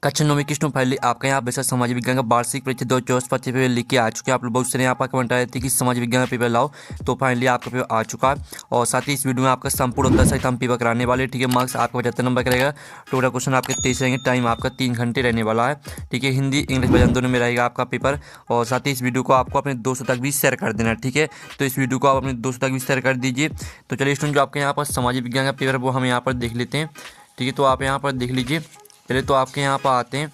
कक्षा 9 की फाइनली आपका यहाँ बेहतर समाज विज्ञान का वार्षिक परीक्षा 2024-25 पेपर लिख के आ चुके हैं। आप लोग बहुत सारे यहाँ पर कमेंट आ रहे थे कि समाज विज्ञान का पेपर लाओ, तो फाइनली आपका पेपर आ चुका है। और साथ ही इस वीडियो में आपका संपूर्ण उत्तर सहित हम पेपर कराने वाले। ठीक है, मार्क्स आपका 75 नंबर का रहेगा। टोटल क्वेश्चन आपके 23 रहेंगे। टाइम आपका 3 घंटे रहने वाला है। ठीक है, हिंदी इंग्लिश वजन दोनों में रहेगा आपका पेपर। और साथ ही इस वीडियो को आपको अपने दोस्तों तक भी शेयर कर देना। ठीक है, तो इस वीडियो को आप अपने दोस्तों तक भी शेयर कर दीजिए। तो चलिए स्टूडेंट, जो आपके यहाँ पर सामाजिक विज्ञान का पेपर वो हम यहाँ पर देख लेते हैं। ठीक है, तो आप यहाँ पर देख लीजिए। चलिए, तो आपके यहाँ पर आते हैं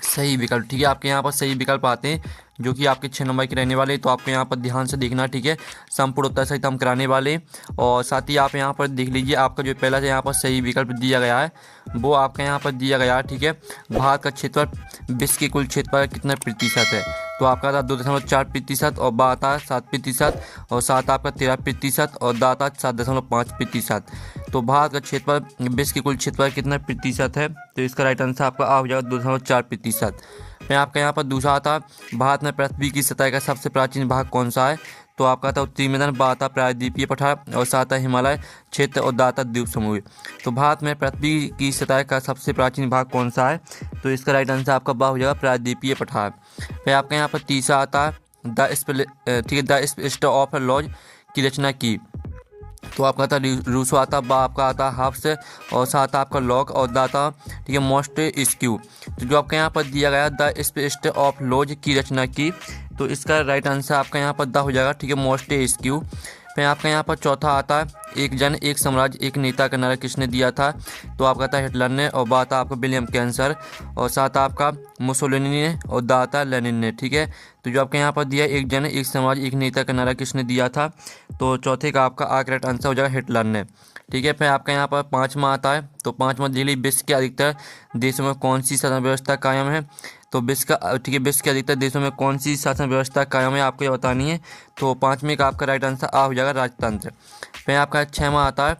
सही विकल्प। ठीक है, आपके यहाँ पर सही विकल्प आते हैं जो कि आपके 6 नंबर के रहने वाले। तो आपको यहाँ पर ध्यान से देखना। ठीक है, संपूर्ण उत्तर सहित हम कराने वाले। और साथ ही आप यहाँ पर देख लीजिए, आपका जो पहला यहाँ पर सही विकल्प दिया गया है वो आपका यहाँ पर दिया गया है। ठीक है, भारत का क्षेत्रफल विश्व के कुल क्षेत्रफल का कितना प्रतिशत है? तो आपका था 2.4% और बा था 7% और सात आपका 13% और दा था 7.5%। तो भारत का क्षेत्रफल विश्व के कुल क्षेत्रफल कितना प्रतिशत है? तो इसका राइट आंसर आपका आ हो जाएगा 2.4%। मैं आपका यहाँ पर दूसरा था, भारत में पृथ्वी की सतह का सबसे प्राचीन भाग कौन सा है? तो आपका था उत्तरी मैदान, बा था प्रायद्वीपीय पठार और सात हिमालय क्षेत्र और दा था द्वीप समूह। तो भारत में पृथ्वी की सतह का सबसे प्राचीन भाग कौन सा है? तो इसका राइट आंसर आपका बा हो जाएगा प्रायद्वीपीय पठार। फिर आपका यहाँ पर तीसरा आता है ठीक है, द स्पेलिस्ट ऑफ लॉज की रचना की। तो आपका था रूसो आता, बा आपका आता हाफ्स और साथ आपका लॉक और दाता ठीक है मोस्ट स्क्यू। तो जो आपका यहाँ पर दिया गया द स्पेलिस्ट ऑफ लॉज की रचना की, तो इसका राइट आंसर आपका यहाँ पर द हो जाएगा। ठीक है, मोस्ट स्क्यू। फिर आपका यहाँ पर चौथा आता है, एक जन एक साम्राज्य एक नेता का नारा किसने दिया था? तो आपका था हिटलर ने और बा था आपका विलियम कैंसर और साथ आपका मुसोलिनी ने और दा था लेनिन ने। ठीक है, तो जो आपके यहाँ पर दिया एक जन एक समाज एक नेता का नारा किसने दिया था? तो चौथे का आपका करेक्ट आंसर हो जाएगा हिटलर ने। ठीक है, फिर आपका यहाँ पर पाँचवा आता है, तो पाँचवा दिल्ली विश्व के अधिकतर देशों में कौन सी शासन व्यवस्था कायम है? तो विश्व का ठीक है, विश्व के अधिकतर देशों में कौन सी शासन व्यवस्था कायम है आपको ये बतानी है। तो पाँचवें का आपका राइट आंसर आ हो जाएगा राजतंत्र। फिर आपका छठवां आता है,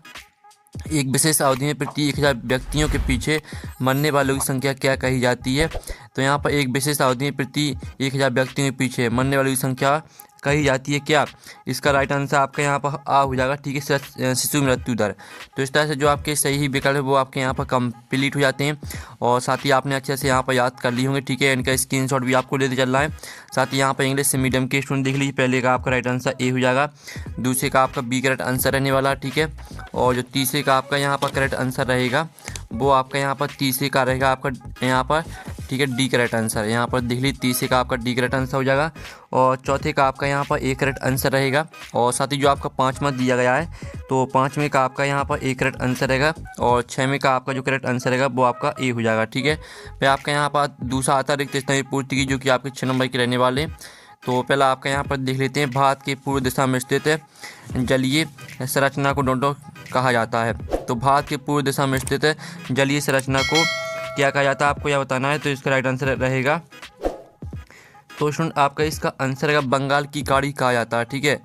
एक विशेष अवधि में प्रति 1000 व्यक्तियों के पीछे मरने वालों की संख्या क्या कही जाती है? तो यहाँ पर एक विशेष अवधि में प्रति 1000 व्यक्तियों के पीछे मरने वालों की संख्या कही जाती है क्या? इसका राइट आंसर आपका यहाँ पर आ हो जाएगा। ठीक है, शिशु मृत्यु दर। तो इस तरह से जो आपके सही विकल्प है वो आपके यहाँ पर कंप्लीट हो जाते हैं। और साथ ही आपने अच्छे से यहाँ पर याद कर ली होंगे। ठीक है, इनका स्क्रीनशॉट भी आपको लेते चल रहा है। साथ ही यहाँ पर इंग्लिश मीडियम के स्टूडेंट देख लीजिए, पहले का आपका राइट आंसर ए हो जाएगा, दूसरे का आपका बी करेक्ट आंसर रहने वाला। ठीक है, और जो तीसरे का आपका यहाँ पर करेक्ट आंसर रहेगा वो आपका यहाँ पर तीसरे का रहेगा आपका यहाँ पर ठीक है डी करेक्ट आंसर। यहाँ पर देख लीजिए, तीसरे का आपका डी करेक्ट आंसर हो जाएगा और चौथे का आपका यहाँ पर ए करेक्ट आंसर रहेगा। और साथ ही जो आपका पाँचवा दिया गया है तो पाँचवें का आपका यहाँ पर ए करेक्ट आंसर रहेगा और छवें का आपका जो करेक्ट आंसर रहेगा वो आपका ए हो जाएगा। ठीक है, फिर आपका यहाँ पर दूसरा आता है रिक्त स्थान की पूर्ति की, जो कि आपके 6 नंबर के रहने वाले। तो पहला आपका यहाँ पर देख लेते हैं, भारत के पूर्व दिशा में स्थित जलीय संरचना को डोंडो कहा जाता है। तो भारत के पूर्व दिशा में स्थित जलीय संरचना को क्या कहा जाता है आपको यह बताना है। तो इसका राइट आंसर रहेगा, तो स्टूडेंट आपका इसका आंसर रहेगा बंगाल की खाड़ी कहा जाता है। ठीक है,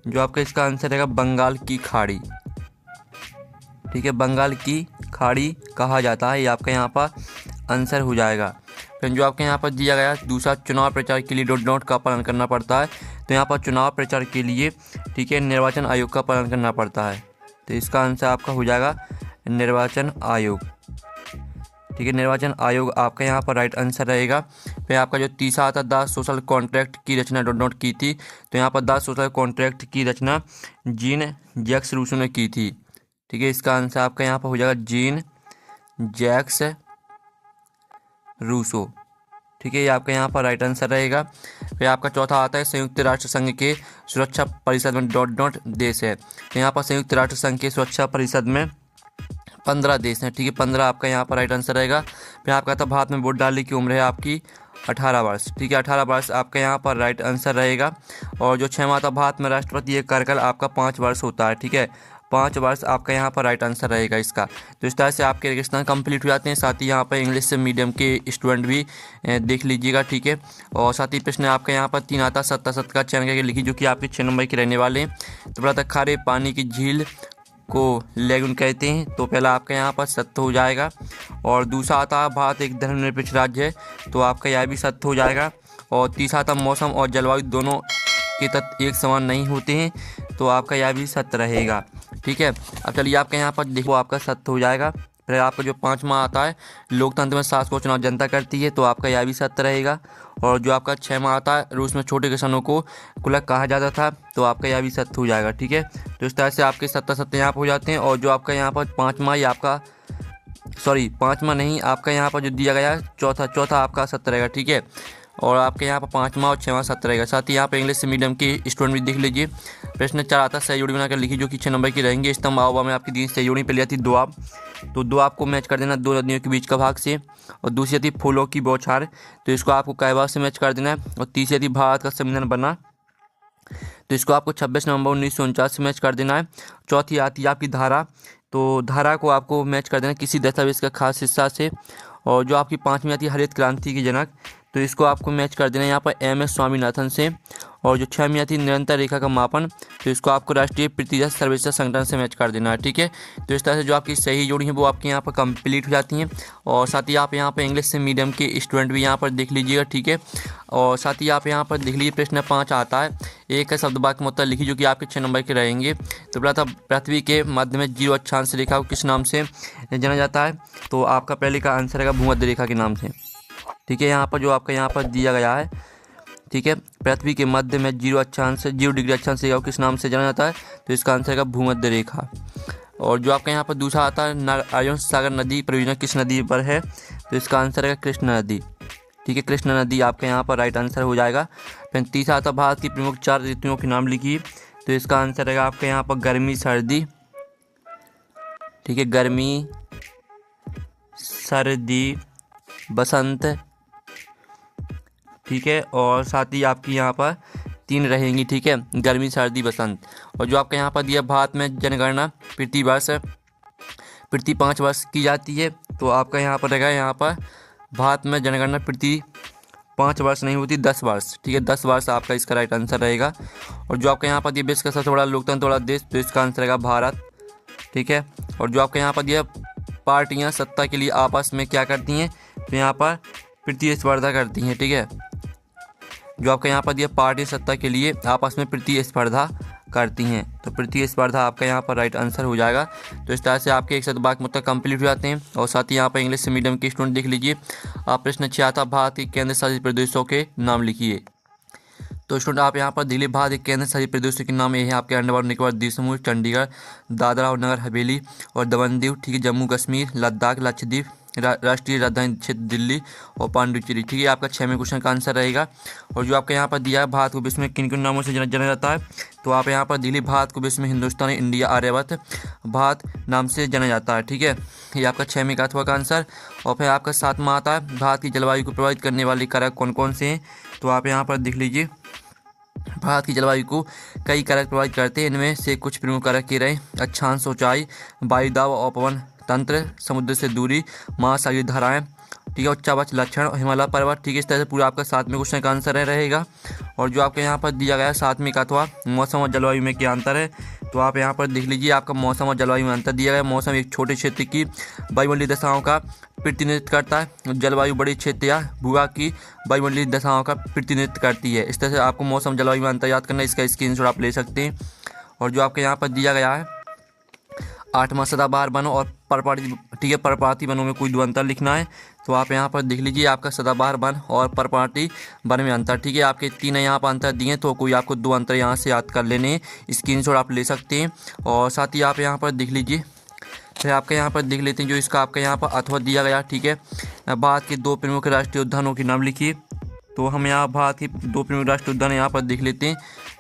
जो आपका इसका आंसर रहेगा बंगाल की खाड़ी। ठीक है, बंगाल की खाड़ी कहा जाता है, ये आपका यहाँ पर आंसर हो जाएगा। फिर जो आपके यहाँ पर दिया गया दूसरा, चुनाव प्रचार के लिए डॉट डॉट का पालन करना पड़ता है। तो यहाँ पर चुनाव प्रचार के लिए ठीक है निर्वाचन आयोग का पालन करना पड़ता है। तो इसका आंसर आपका हो जाएगा निर्वाचन आयोग। ठीक है, निर्वाचन आयोग आपका यहाँ पर राइट आंसर रहेगा। फिर आपका जो तीसरा आता द सोशल कॉन्ट्रैक्ट की रचना डॉट डॉट की थी। तो यहाँ पर द सोशल कॉन्ट्रैक्ट की रचना जीन जैक्स रूसो ने की थी। ठीक है, इसका आंसर आपका यहाँ पर हो जाएगा जीन जैक्स रूसो। ठीक है, ये आपका यहाँ पर राइट आंसर रहेगा। फिर आपका चौथा आता है, संयुक्त राष्ट्र संघ के सुरक्षा परिषद में डॉट डॉट देश है। तो यहाँ पर संयुक्त राष्ट्र संघ के सुरक्षा परिषद में 15 देश हैं। ठीक है, 15 आपका यहाँ पर राइट आंसर रहेगा। फिर आपका था भारत में वोट डालने की उम्र है आपकी 18 वर्ष। ठीक है, 18 वर्ष आपका यहाँ पर राइट आंसर रहेगा। और जो 6वां था, भारत में राष्ट्रपति एक कार्यकाल आपका 5 वर्ष होता है। ठीक है, 5 वर्ष आपका यहाँ पर राइट आंसर रहेगा इसका। तो इस तरह से आपके रेगिस्तान कंप्लीट हो जाते हैं। साथ ही यहाँ पर इंग्लिश मीडियम के स्टूडेंट भी देख लीजिएगा। ठीक है, और साथ ही प्रश्न आपका यहाँ पर 3 आता, 7 का चयन करके लिखी, जो कि आपके 6 नंबर के रहने वाले हैं। तो पहला था, खारे पानी की झील को लेगुन कहते हैं। तो पहला आपका यहाँ पर सत्य हो जाएगा। और दूसरा आता है, भारत एक धर्मनिरपेक्ष राज्य है। तो आपका यह भी सत्य हो जाएगा। और तीसरा था, मौसम और जलवायु दोनों के तत्व एक समान नहीं होते हैं। तो आपका यह भी सत्य रहेगा। ठीक है, अब चलिए आपके यहाँ पर देखो आपका सत्य हो जाएगा। फिर आपका जो 5वां आता है, लोकतंत्र में शासक को चुनाव जनता करती है, तो आपका यह भी सत्य रहेगा। और जो आपका 6वां आता है, रूस में छोटे किसानों को कुलक कहा जाता था, तो आपका यह भी सत्य हो जाएगा। ठीक है, तो इस तरह से आपके 70 सत्य यहाँ पर हो जाते हैं। और जो आपका यहाँ पर 5वां, ये आपका सॉरी 5वां नहीं, आपका यहाँ पर जो दिया गया है चौथा आपका सत्य रहेगा। ठीक है, और आपके यहाँ पर 5वां और 6वां सत्य रहेगा। साथ ही यहाँ पर इंग्लिश मीडियम के स्टूडेंट भी देख लीजिए। प्रश्न 4 आता है, सही जोड़ी बनाकर लिखी जो कि 6 नंबर की रहेंगी। स्तंभ आवा में आपकी 3 सही जोड़ी पहली आती दोआब, तो दोआब को मैच कर देना 2 नदियों के बीच का भाग से। और दूसरी आती फूलों की बौछार, तो इसको आपको कहवा से मैच कर देना है। और तीसरी आती भारत का संविधान बना, तो इसको आपको 26 नवंबर 1949 से मैच कर देना है। चौथी आती है आपकी धारा, तो धारा को आपको मैच कर देना किसी दस्तावेज का खास हिस्सा से। और जो आपकी 5वीं आती है हरित क्रांति की जनक, तो इसको आपको मैच कर देना यहाँ पर MS स्वामीनाथन से। और जो 6वीं आती है निरंतर रेखा का मापन, तो इसको आपको राष्ट्रीय पृथ्वी सर्वेक्षण संगठन से मैच कर देना है। ठीक है, तो इस तरह से जो आपकी सही जोड़ी है वो आपके यहाँ पर कंप्लीट हो जाती हैं। और साथ ही आप यहाँ पर इंग्लिश से मीडियम के स्टूडेंट भी यहाँ पर देख लीजिएगा। ठीक है, और साथ ही आप यहाँ पर देख लीजिए प्रश्न 5 आता है, एक है शब्द वाक्य में उत्तर लिखिए जो कि आपके 6 नंबर के रहेंगे। तो पहला था पृथ्वी के मध्य में 0 अक्षांश रेखा को किस नाम से जाना जाता है, तो आपका पहले का आंसर है भूमध्य रेखा के नाम से। ठीक है, यहाँ पर जो आपका यहाँ पर दिया गया है, ठीक है, पृथ्वी के मध्य में 0 डिग्री अक्षांश रेखा को किस नाम से जाना जाता है, तो इसका आंसर है भूमध्य रेखा। और जो आपका यहाँ पर दूसरा आता है, नारायण सागर नदी परियोजना किस नदी पर है, तो इसका आंसर है कृष्ण नदी। ठीक है, कृष्ण नदी आपका यहाँ पर राइट आंसर हो जाएगा। फिर तीसरा आता है भारत की प्रमुख 4 ऋतुओं के नाम लिखिए, तो इसका आंसर रहेगा आपके यहाँ पर गर्मी सर्दी। ठीक है, गर्मी सर्दी बसंत। ठीक है, और साथ ही आपकी यहाँ पर 3 रहेंगी। ठीक है, गर्मी सर्दी बसंत। और जो आपका यहाँ पर दिया भारत में जनगणना प्रति 5 वर्ष की जाती है, तो आपका यहाँ पर रहेगा यहाँ पर भारत में जनगणना प्रति 5 वर्ष नहीं होती 10 वर्ष। ठीक है, 10 वर्ष आपका इसका राइट आंसर रहेगा। और जो आपका यहाँ पर दिया विश्व का सबसे बड़ा लोकतंत्र वाला देश, तो इसका आंसर रहेगा भारत। ठीक है, और जो आपका यहाँ पर दिया पार्टियाँ सत्ता के लिए आपस में क्या करती हैं, तो यहाँ पर प्रतिस्पर्धा करती हैं। ठीक है, जो आपका यहाँ पर दिया पार्टी सत्ता के लिए आपस में प्रतिस्पर्धा करती हैं, तो प्रतिस्पर्धा आपका यहाँ पर राइट आंसर हो जाएगा। तो इस तरह से आपके 1 वाक्य मतलब कंप्लीट हो जाते हैं। और साथ ही यहाँ पर इंग्लिश मीडियम के स्टूडेंट देख लीजिए। आप प्रश्न 6 आता भारत के केंद्र शासित प्रदेशों के नाम लिखिए, तो स्टूडेंट आप यहाँ पर दिल्ली भारत के केंद्र शासित प्रदेशों के नाम ये है आपके अंडमान निकोबार द्वीप समूह, चंडीगढ़, दादरा और नगर हवेली और दमन दीव। ठीक है, जम्मू कश्मीर, लद्दाख, लक्षद्वीप, राष्ट्रीय राजधानी क्षेत्र दिल्ली और पांडुचेरी। ठीक है, आपका 6वें क्वेश्चन का आंसर रहेगा। और जो आपका यहाँ पर दिया है भारत को विश्व में किन किन नामों से जाना जाता है, तो आप यहाँ पर दिल्ली भारत को विश्व में हिंदुस्तान, इंडिया, आर्यभट्ट भारत नाम से जाना जाता है। ठीक है, ये आपका 6वें का का आंसर। और फिर आपका 7वां आता है भारत की जलवायु को प्रभावित करने वाले कारक कौन कौन से हैं, तो आप यहाँ पर देख लीजिए। भारत की जलवायु को कई कारक प्रभावित करते हैं, इनमें से कुछ प्रमुख कारक ये रहे, अक्षांश ऊंचाई, वायुदाब और पवन तंत्र, समुद्र से दूरी, महासागरीय धाराएं। ठीक है, उच्चावच लक्षण और हिमालय पर्वत। ठीक है, इस तरह से पूरा आपका 7वें क्वेश्चन का आंसर रहेगा। और जो आपके यहाँ पर दिया गया है 7वें का अथवा मौसम और जलवायु में क्या अंतर है, तो आप यहाँ पर देख लीजिए। आपका मौसम और जलवायु में अंतर दिया गया है। मौसम एक छोटे क्षेत्र की वायुमंडलीय दशाओं का प्रतिनिधित्व करता है, जलवायु बड़ी क्षेत्र या भूभाग की वायुमंडलीय दशाओं का प्रतिनिधित्व करती है। इस तरह से आपको मौसम जलवायु में अंतर याद करना है, इसका स्क्रीनशॉट आप ले सकते हैं। और जो आपके यहाँ पर दिया गया है 8वां सदाबहार वन और पर्णपाती। ठीक है, पर्णपाती वनों में कोई 2 अंतर लिखना है, तो आप यहाँ पर देख लीजिए। आपका सदाबहार वन और पर्णपाती वन में अंतर। ठीक है, आपके 3 यहाँ पर अंतर दिए, तो कोई आपको 2 अंतर यहाँ से याद कर लेने हैं, स्क्रीनशॉट आप ले सकते हैं। और साथ ही आप यहाँ पर देख लीजिए। फिर आपके यहाँ पर देख लेते हैं जो इसका आपका यहाँ पर अथवा दिया गया। ठीक है, भारत के 2 प्रमुख राष्ट्रीय उद्यानों के नाम लिखिए, तो हम यहाँ भारत के 2 प्रमुख राष्ट्रीय उद्यान यहाँ पर देख लेते हैं,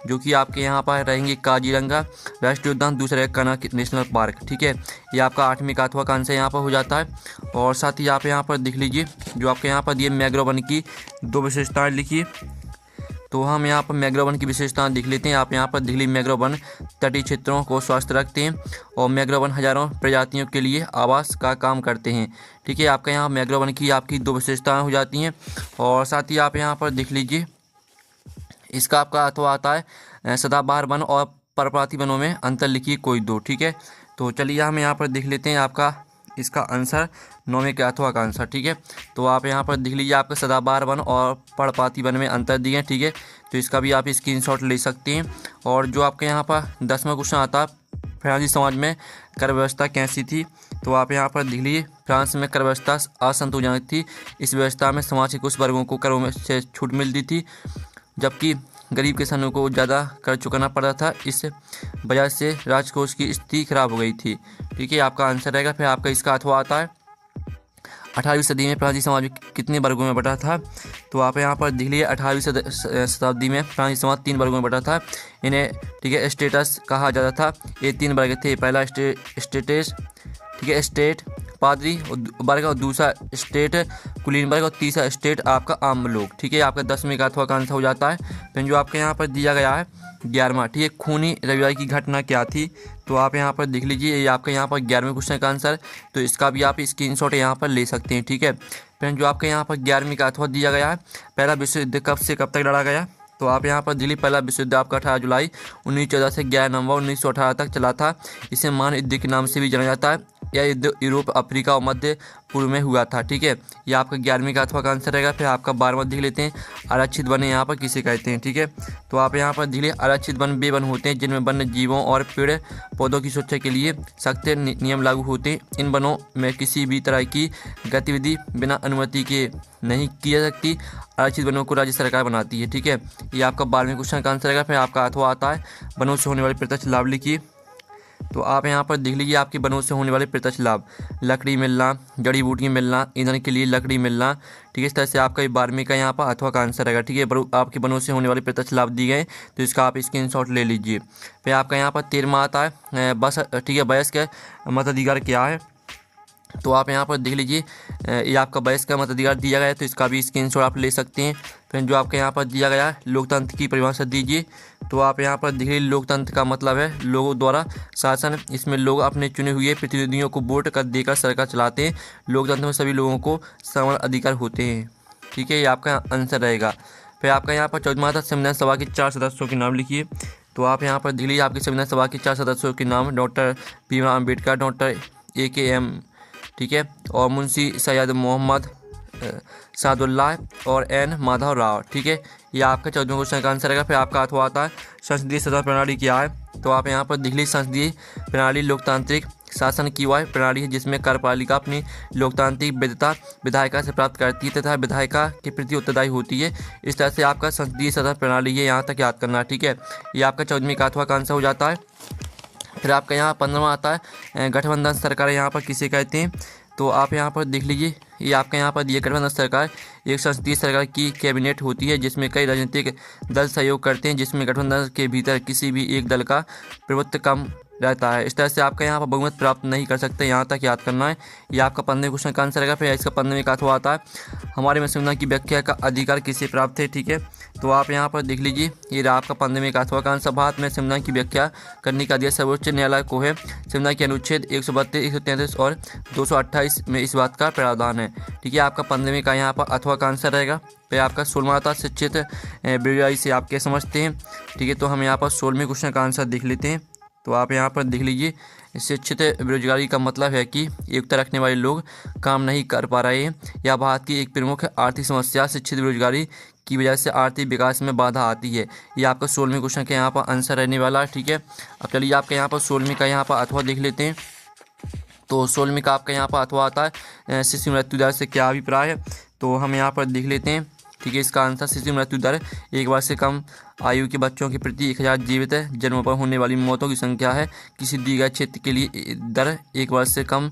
जो कि आपके यहाँ पर रहेंगे काजीरंगा राष्ट्रीय उद्यान, दूसरा है कनक नेशनल पार्क। ठीक है, ये आपका 8वें का अथवा का आंसर यहाँ पर हो जाता है। और साथ ही आप यहाँ पर देख लीजिए जो आपके यहाँ पर दिए मैंग्रोव वन की 2 विशेषताएँ लिखिए, तो हम यहाँ पर मैंग्रोव वन की विशेषताएं देख लेते हैं। आप यहाँ पर दिल्ली मैंग्रोव वन तटीय क्षेत्रों को स्वस्थ रखते हैं और मैंग्रोव वन हजारों प्रजातियों के लिए आवास का काम करते हैं। ठीक है, आपका यहाँ मैंग्रोव वन की आपकी 2 विशेषताएं हो जाती हैं। और साथ ही आप यहाँ पर देख लीजिए इसका आपका अथवा आता है सदाबहार वन और पर्णपाती वनों में अंतर लिखिए कोई 2। ठीक है, तो चलिए हम यहाँ पर देख लेते हैं आपका इसका आंसर 9वें के अथवा का आंसर। ठीक है, तो आप यहाँ पर देख लीजिए आपका सदाबहार वन और पर्णपाती वन में अंतर दिए हैं। ठीक है, तो इसका भी आप स्क्रीनशॉट ले सकते हैं। और जो आपके यहाँ पर 10वां क्वेश्चन आता है, फ्रांसीसी समाज में कर व्यवस्था कैसी थी, तो आप यहाँ पर देख लीजिए, फ्रांस में कर व्यवस्था असंतोषजनक थी। इस व्यवस्था में समाज के कुछ वर्गों को करों में से छूट मिलती थी, जबकि गरीब किसानों को ज़्यादा कर चुकाना पड़ता था। इस वजह से राजकोष की स्थिति खराब हो गई थी। ठीक है, आपका आंसर रहेगा। फिर आपका इसका अथवा आता है 18वीं सदी में फ्रांसीसी समाज कितने वर्गों में बटा था। तो आप यहाँ पर देख लीजिए, 18वीं शताब्दी में फ्रांसीसी समाज 3 वर्गों में बटा था। इन्हें ठीक है स्टेटस कहा जाता था। ये 3 वर्ग थे। पहला स्टेटस, ठीक है स्टेट पादरी वर्ग, और दूसरा स्टेट कुलीन वर्ग, और तीसरा स्टेट आपका आम लोग। ठीक है, आपका 10वीं का अथवा का आंसर हो जाता है। फिर जो आपके यहाँ पर दिया गया है 11वां, ठीक है खूनी रविवार की घटना क्या थी। तो आप यहाँ पर देख लीजिए, ये आपका यहाँ पर 11वें क्वेश्चन का आंसर, तो इसका भी आप स्क्रीनशॉट यहाँ पर ले सकते हैं। ठीक है, फिर जो आपके यहाँ पर 11वीं का अथवा दिया गया है, पहला विश्व युद्ध कब से कब तक लड़ा गया। तो आप यहाँ पर दिल्ली, पहला विश्व युद्ध आपका 18 जुलाई 1914 से 11 नवंबर 1918 तक चला था। इसे महायुद्ध के नाम से भी जाना जाता है। यह युद्ध यूरोप, अफ्रीका और मध्य पूर्व में हुआ था। ठीक है, यह आपका 11वीं का अथवा का आंसर रहेगा। फिर आपका 12वां देख लेते हैं, आरक्षित वन यहाँ पर किसे कहते हैं। ठीक है, तो आप यहाँ पर देख लीजिए, आरक्षित वन वे वन होते हैं जिनमें वन्य जीवों और पेड़ पौधों की सुरक्षा के लिए सख्त नियम लागू होते हैं। इन वनों में किसी भी तरह की गतिविधि बिना अनुमति के नहीं की जा सकती। आरक्षित वनों को राज्य सरकार बनाती है। ठीक है, ये आपका 12वें क्वेश्चन का आंसर रहेगा। फिर आपका अथवा आता है वनों से होने वाले प्रत्यक्ष लाभ लिखिए। तो आप यहाँ पर देख लीजिए, आपके वनों से होने वाले प्रत्यक्ष लाभ, लकड़ी मिलना, जड़ी बूटी मिलना, ईंधन के लिए लकड़ी मिलना। ठीक है, इस तरह से आपका 12वें का यहाँ पर अथवा का आंसर रहेगा। ठीक है, आपके वनों से होने वाले प्रत्यक्ष लाभ दिए गए, तो इसका आप स्क्रीनशॉट ले लीजिए। फिर आपका यहाँ पर 13वां आता है बस, ठीक है वयस्क मताधिकार क्या है। तो आप यहाँ पर देख लीजिए, ये आपका वयस्क का मताधिकार दिया गया है, तो इसका भी स्क्रीनशॉट आप ले सकते हैं। फिर जो आपके यहाँ पर दिया गया है, लोकतंत्र की परिभाषा दीजिए। तो आप यहाँ पर देख लीजिए, लोकतंत्र का मतलब है लोगों द्वारा शासन। इसमें लोग अपने चुने हुए प्रतिनिधियों को वोट कर देकर सरकार चलाते हैं। लोकतंत्र में सभी लोगों को समान अधिकार होते हैं। ठीक है, ये आपका आंसर रहेगा। फिर आपका यहाँ पर 14वां था, संविधान सभा के 4 सदस्यों के नाम लिखिए। तो आप यहाँ पर देख लीजिए, आपकी संविधान सभा के 4 सदस्यों के नाम doctor Bhimrao Ambedkar, doctor AKM, ठीक है, और मुंशी सैयद मोहम्मद सादुल्लाह और N माधव राव। ठीक है, ये आपका 14वें क्वेश्चन का आंसर रहेगा। फिर आपका अथवा आता है संसदीय शासन प्रणाली क्या है। तो आप यहाँ पर देख लीजिए, संसदीय प्रणाली लोकतांत्रिक शासन की वह प्रणाली है जिसमें कार्यपालिका अपनी लोकतांत्रिक वैधता विधायिका से प्राप्त करती है तथा विधायिका के प्रति उत्तरदायी होती है। इस तरह से आपका संसदीय शासन प्रणाली है, यहाँ तक याद करना है। ठीक है, ये आपका 14वीं का अथवा का आंसर हो जाता है। फिर आपका यहाँ 15वां आता है गठबंधन सरकार यहाँ पर किसे कहते हैं। तो आप यहाँ पर देख लीजिए, ये आपका यहाँ पर दिए गठबंधन सरकार एक संसदीय सरकार की कैबिनेट होती है जिसमें कई राजनीतिक दल सहयोग करते हैं, जिसमें गठबंधन के भीतर किसी भी एक दल का प्रभुत्व कम रहता है। इस तरह से आपका यहाँ पर बहुमत प्राप्त नहीं कर सकते, यहाँ तक याद करना है। ये आपका 15वें क्वेश्चन का आंसर रहेगा। फिर इसका 15वें का अथवा आता है हमारे में संविधान की व्याख्या का अधिकार किसे प्राप्त है। ठीक है, तो आप यहाँ पर देख लीजिए, ये आपका 15वें का अथवा का आंसर, भारत में संविधान की व्याख्या करने का अधिकार सर्वोच्च न्यायालय को है। संविधान के अनुच्छेद 132, 133 और 228 में इस बात का प्रावधान है। ठीक है, आपका 15वें का यहाँ पर अथवा का आंसर रहेगा। फिर आपका 16वां आता है शिक्षित बेरोजगारी से आप क्या समझते हैं। ठीक है, तो हम यहाँ पर 16वें क्वेश्चन का आंसर देख लेते हैं। तो आप यहाँ पर देख लीजिए, शिक्षित बेरोजगारी का मतलब है कि योग्यता रखने वाले लोग काम नहीं कर पा रहे हैं। यह भारत की एक प्रमुख आर्थिक समस्या शिक्षित बेरोजगारी की वजह से आर्थिक विकास में बाधा आती है। ये आपका 16वें क्वेश्चन का यहाँ पर आंसर रहने वाला है। ठीक है, अब चलिए आपका यहाँ पर 16वें का यहाँ पर अथवा देख लेते हैं। तो 16वें का आपका यहाँ पर अथवा आता है शिशु मृत्यु दर से क्या अभिप्राय है। तो हम यहाँ पर देख लेते हैं। ठीक है, इसका आंसर शिशु मृत्यु दर 1 वर्ष से कम आयु के बच्चों के प्रति 1000 जीवित जन्म पर होने वाली मौतों की संख्या है। किसी दिए गए क्षेत्र के लिए दर 1 वर्ष से कम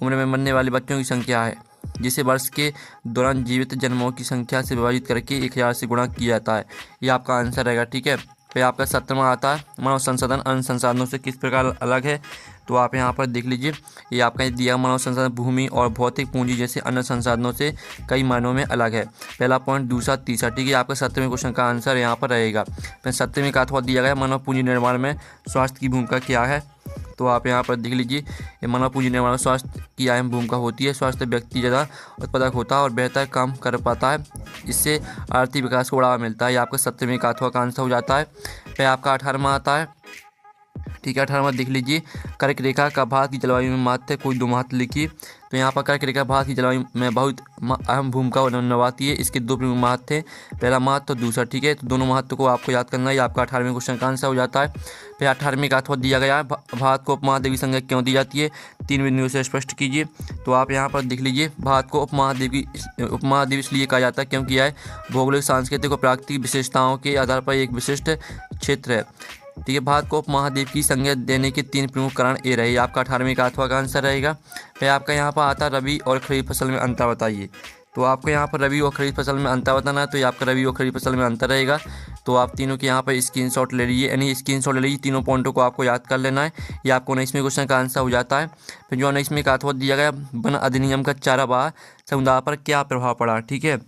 उम्र में मरने वाले बच्चों की संख्या है, जिसे वर्ष के दौरान जीवित जन्मों की संख्या से विभाजित करके 1000 से गुणा किया जाता है। ये आपका आंसर रहेगा। ठीक है, फिर आपका 17वां आता है मानव संसाधन अन्य संसाधनों से किस प्रकार अलग है। तो आप यहाँ पर देख लीजिए, ये आपका दिया मानव संसाधन भूमि और भौतिक पूंजी जैसे अन्य संसाधनों से कई मायनों में अलग है। पहला पॉइंट, दूसरा, तीसरा। ठीक है, आपका 17वें क्वेश्चन का आंसर यहाँ पर रहेगा। फिर 17वें का अथवा दिया गया मानव पूंजी निर्माण में स्वास्थ्य की भूमिका क्या है। तो आप यहाँ पर देख लीजिए, ये मानव पूंजी निर्माण में स्वास्थ्य की अहम भूमिका होती है। स्वास्थ्य व्यक्ति ज़्यादा उत्पादक होता है और बेहतर काम कर पाता है, इससे आर्थिक विकास को बढ़ावा मिलता है। ये आपका 17वें का अथवा का आंसर हो जाता है। फिर आपका 18वां आता है ठीक है। 18वां देख लीजिए, कर्क रेखा का भारत की जलवायु में महत्व है, कोई दो महत्व लिखिए। तो यहाँ पर कर्क रेखा भारत की जलवायु में बहुत अहम भूमिका निभाती है। इसके दो प्रमुख महत्व हैं, पहला महत्व और दूसरा। ठीक है, तो दोनों महत्व को आपको याद करना है, आपका 18वें क्वेश्चन का आंसर हो जाता है। फिर 18वें का अथवा दिया गया है, भारत को उपमहाद्वीपीय संज्ञा क्यों दी जाती है, 3 बिंदुओं से स्पष्ट कीजिए। तो आप यहाँ पर देख लीजिए, भारत को उपमहाद्वीप इसलिए कहा जाता है क्योंकि यह भौगोलिक, सांस्कृतिक और प्राकृतिक विशेषताओं के आधार पर एक विशिष्ट क्षेत्र है। ठीक है, भारत को उपमहाद्वीप की संज्ञा देने के 3 प्रमुख कारण ये रहे, आपका 18वें का अथवा का आंसर रहेगा। फिर आपका यहाँ पर आता रबी और खरीफ फसल में अंतर बताइए। तो आपको यहाँ पर रबी और खरीफ फसल में अंतर बताना है, तो ये आपका रबी और खरीफ फसल में अंतर रहेगा। तो आप तीनों के यहाँ पर स्क्रीनशॉट ले लीजिए, यानी स्क्रीनशॉट ले लीजिए, तीनों पॉइंटों को आपको याद कर लेना है। ये आपको 19वें क्वेश्चन का आंसर हो जाता है। फिर जो 19वें का अथवा दिया गया, वन अधिनियम का चारागाह समुदाय पर क्या प्रभाव पड़ा। ठीक है,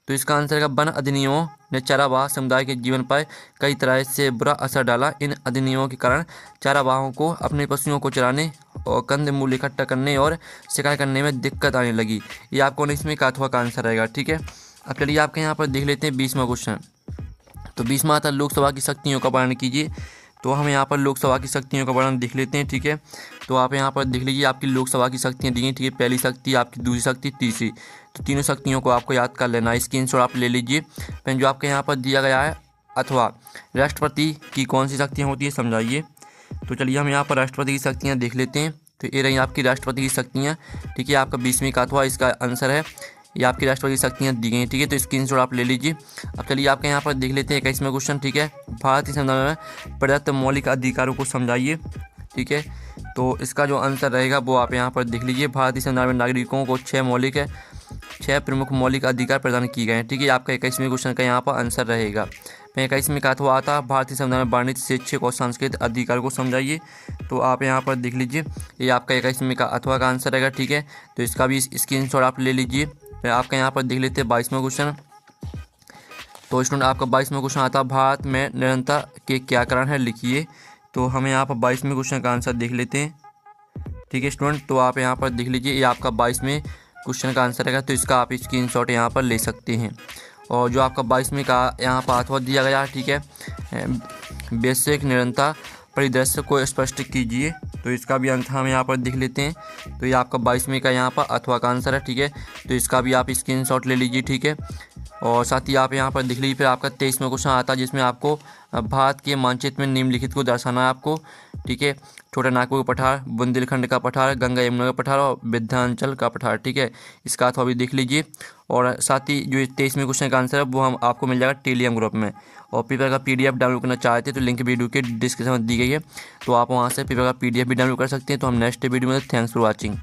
तो इसका आंसर है वन अधिनियमों ने चारागाह समुदाय के जीवन पर कई तरह से बुरा असर डाला। इन अधिनियमों के कारण चारागाहों को अपने पशुओं को चराने और कंदमूल इकट्ठा करने और शिकार करने में दिक्कत आने लगी। ये आपको 19वें का अथवा का आंसर रहेगा। ठीक है, अब चलिए आपके यहाँ पर देख लेते हैं 20वां क्वेश्चन। तो 20वां आता लोकसभा की शक्तियों का वर्णन कीजिए। तो हम यहाँ पर लोकसभा की शक्तियों का वर्णन देख लेते हैं। ठीक है, तो आप यहाँ पर देख लीजिए, आपकी लोकसभा की शक्तियाँ दी गई। ठीक है, पहली शक्ति, आपकी दूसरी शक्ति, तीसरी, तो तीनों शक्तियों को आपको याद कर लेना है, स्क्रीनशॉट आप ले लीजिए। फिर जो आपके यहाँ पर दिया गया है, अथवा राष्ट्रपति की कौन सी शक्तियाँ होती है समझाइए। तो चलिए हम यहाँ पर राष्ट्रपति की शक्तियाँ देख लेते हैं। तो ये रही आपकी राष्ट्रपति की शक्तियाँ। ठीक है, आपका 20वें का अथवा इसका आंसर है, ये आपकी राष्ट्रपति की शक्तियाँ दी गई हैं। ठीक है, तो स्क्रीनशॉट आप ले लीजिए। अब चलिए आपके यहाँ पर देख लेते हैं 21वां क्वेश्चन। ठीक है, भारतीय संविधान में प्रदत्त मौलिक अधिकारों को समझाइए। ठीक है, तो इसका जो आंसर रहेगा वो आप यहाँ पर देख लीजिए, भारतीय संविधान में नागरिकों को 6 प्रमुख मौलिक अधिकार प्रदान किए गए हैं। ठीक है, आपका 21वें क्वेश्चन का यहाँ पर आंसर रहेगा। फिर 21वें का अथवा आता है, भारतीय संविधान में वाणिज्य, शैक्षिक और सांस्कृतिक अधिकार को समझाइए। तो आप यहाँ पर देख लीजिए, ये आपका 21वें का अथवा का आंसर रहेगा। ठीक है, तो इसका भी स्क्रीनशॉट आप ले लीजिए। फिर आपका यहाँ पर देख लेते हैं 22वां क्वेश्चन। तो स्टूडेंट आपका 22वां क्वेश्चन आता है, भारत में निरंतरता के क्या कारण है, लिखिए। तो हम यहाँ पर 22वें क्वेश्चन का आंसर देख लेते हैं। ठीक है स्टूडेंट, तो आप यहाँ पर देख लीजिए, ये आपका 22वें क्वेश्चन का आंसर रहेगा। तो इसका आप स्क्रीनशॉट यहाँ पर ले सकते हैं। और जो आपका 22वें का यहाँ पर अथवा दिया गया है, ठीक है, वैश्विक निरंतरता परिदृश्य को स्पष्ट कीजिए। तो इसका भी अंत हम यहाँ पर देख लेते हैं। तो ये आपका 22वें का यहाँ पर अथवा का आंसर है। ठीक है, तो इसका भी आप स्क्रीनशॉट ले लीजिए। ठीक है, और साथ ही आप यहाँ पर देख लीजिए। फिर आपका 23वां क्वेश्चन आता है, जिसमें आपको भारत के मानचित्र में निम्नलिखित को दर्शाना है आपको। ठीक है, छोटा नागपुर का पठार, बुंदेलखंड का पठार, गंगा यमुना का पठार और विंध्याचल का पठार। ठीक है, इसका अथवा भी देख लीजिए। और साथ ही जो 23वें क्वेश्चन का आंसर है वो हम आपको मिल जाएगा टेलीग्राम ग्रुप में। और पेपर का PDF डाउनलोड करना चाहते हैं तो लिंक वीडियो के डिस्क्रिप्शन में दी गई है, तो आप वहाँ से पेपर का PDF भी डाउनलोड कर सकते हैं। तो हम नेक्स्ट वीडियो में, थैंक्स फॉर वॉचिंग।